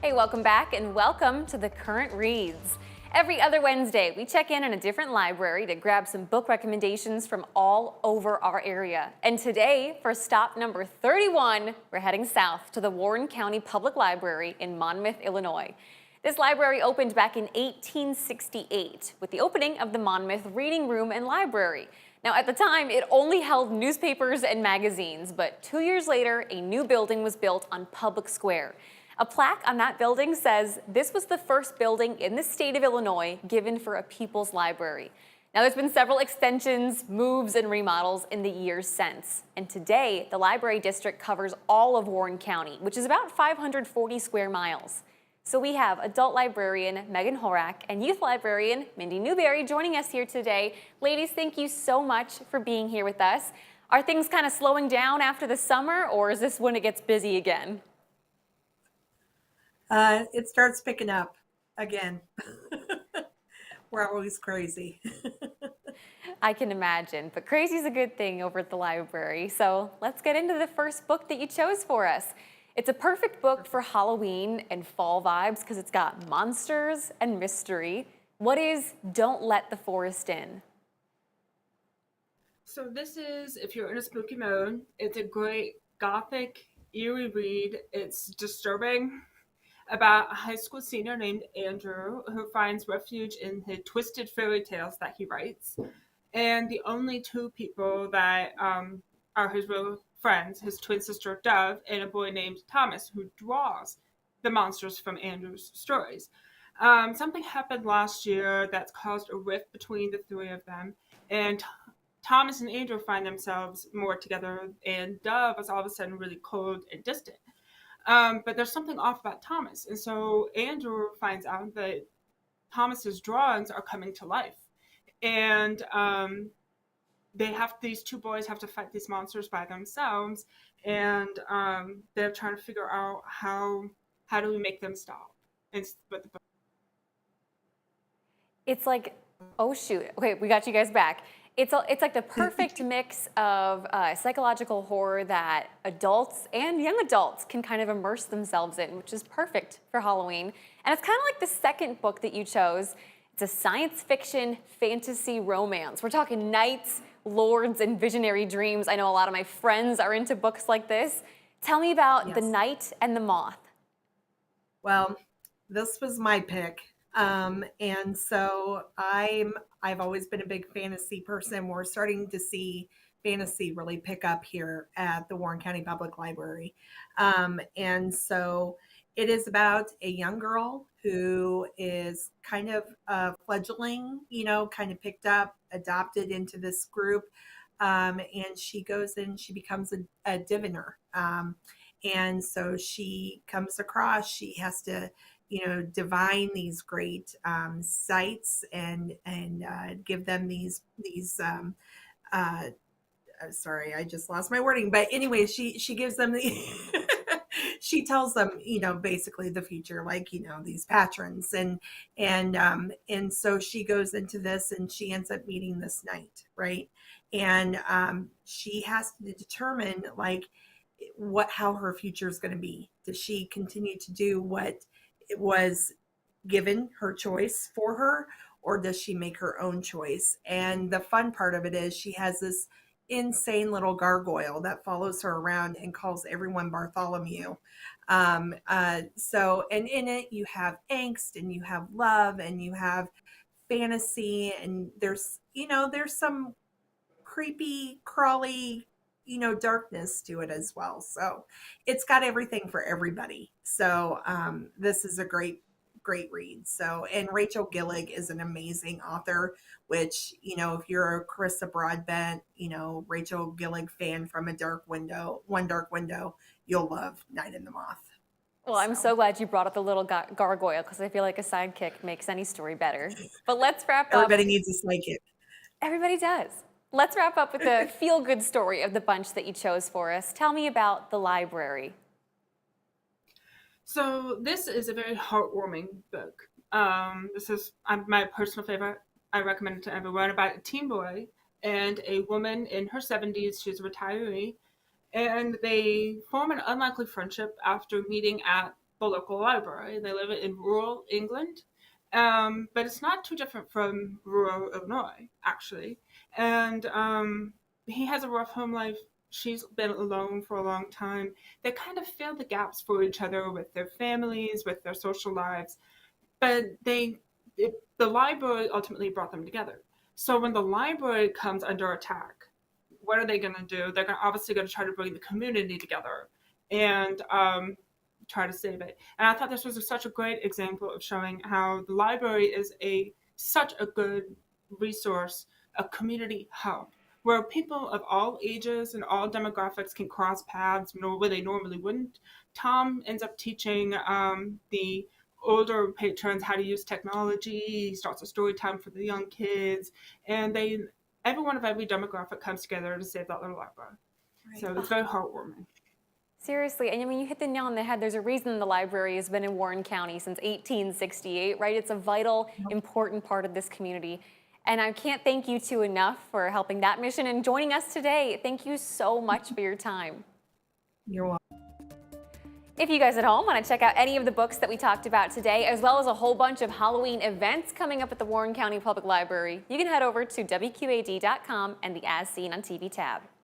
Hey, welcome back and welcome to the Current Reads. Every other Wednesday, we check in a different library to grab some book recommendations from all over our area. And today, for stop number 31, we're heading south to the Warren County Public Library in Monmouth, Illinois. This library opened back in 1868 with the opening of the Monmouth Reading Room and Library. Now, at the time, it only held newspapers and magazines, but 2 years later, a new building was built on Public Square. A plaque on that building says this was the first building in the state of Illinois given for a people's library. Now, there's been several extensions, moves, and remodels in the years since. And today, the library district covers all of Warren County, which is about 540 square miles. So we have adult librarian Megan Horak and youth librarian Mindy Newberry joining us here today. Ladies, thank you so much for being here with us. Are things kind of slowing down after the summer, or is this when it gets busy again? It starts picking up again. We're always crazy. I can imagine, but crazy is a good thing over at the library. So let's get into the first book that you chose for us. It's a perfect book for Halloween and fall vibes because it's got monsters and mystery. What is Don't Let the Forest In? So this is, if you're in a spooky mode, it's a great gothic, eerie read. It's disturbing about a high school senior named Andrew who finds refuge in the twisted fairy tales that he writes. And the only two people that are his real friends, his twin sister Dove, and a boy named Thomas who draws the monsters from Andrew's stories. Something happened last year that's caused a rift between the three of them, and Thomas and Andrew find themselves more together, and Dove is all of a sudden really cold and distant. But there's something off about Thomas, and so Andrew finds out that Thomas's drawings are coming to life, and these two boys have to fight these monsters by themselves, and they're trying to figure out how do we make them stop. And but the It's like, oh shoot, okay, we got you guys back. It's like the perfect mix of psychological horror that adults and young adults can kind of immerse themselves in, which is perfect for Halloween. And it's kind of like the second book that you chose. It's a science fiction fantasy romance. We're talking knights, lords, and visionary dreams. I know a lot of my friends are into books like this. Tell me about The Yes. Knight and the Moth. Well, this was my pick. And so I've always been a big fantasy person. We're starting to see fantasy really pick up here at the Warren County Public Library. And so it is about a young girl who is kind of a fledgling, kind of picked up, adopted into this group. And she goes and she becomes a diviner. And so she comes across, she has to divine these great sites and give them these uh, sorry, I just lost my wording, but anyway, she gives them the she tells them basically the future, like these patrons, and so she goes into this and she ends up meeting this knight, right? And she has to determine like what how her future is going to be. Does she continue to do what it was given her choice for her, or does she make her own choice? And the fun part of it is she has this insane little gargoyle that follows her around and calls everyone Bartholomew. So, and in it you have angst and you have love and you have fantasy, and there's some creepy, crawly, darkness to it as well. So it's got everything for everybody. So this is a great read. So, and Rachel Gillig is an amazing author, which, if you're a Carissa Broadbent, Rachel Gillig fan from One Dark Window, you'll love Night in the Moth. Well, I'm So so glad you brought up the little gargoyle because I feel like a sidekick makes any story better. But let's wrap up. everybody needs a psychic. Everybody does. Let's wrap up with the feel-good story of the bunch that you chose for us. Tell me about the library. So this is a very heartwarming book. This is my personal favorite. I recommend it to everyone, about a teen boy and a woman in her 70s. She's a retiree, and they form an unlikely friendship after meeting at the local library. They live in rural England, but it's not too different from rural Illinois, actually. And he has a rough home life. She's been alone for a long time. They kind of fill the gaps for each other with their families, with their social lives, but the library ultimately brought them together. So when the library comes under attack, what are they going to do? They're obviously going to try to bring the community together and try to save it. And I thought this was such a great example of showing how the library is such a good resource, a community hub where people of all ages and all demographics can cross paths where they normally wouldn't. Tom ends up teaching the older patrons how to use technology. He starts a story time for the young kids, and everyone of every demographic comes together to save that little library. Right. So it's very heartwarming. Seriously, and I mean, you hit the nail on the head. There's a reason the library has been in Warren County since 1868, right? It's a vital, important part of this community. And I can't thank you two enough for helping that mission and joining us today. Thank you so much for your time. You're welcome. If you guys at home want to check out any of the books that we talked about today, as well as a whole bunch of Halloween events coming up at the Warren County Public Library, you can head over to WQAD.com and the As Seen on TV tab.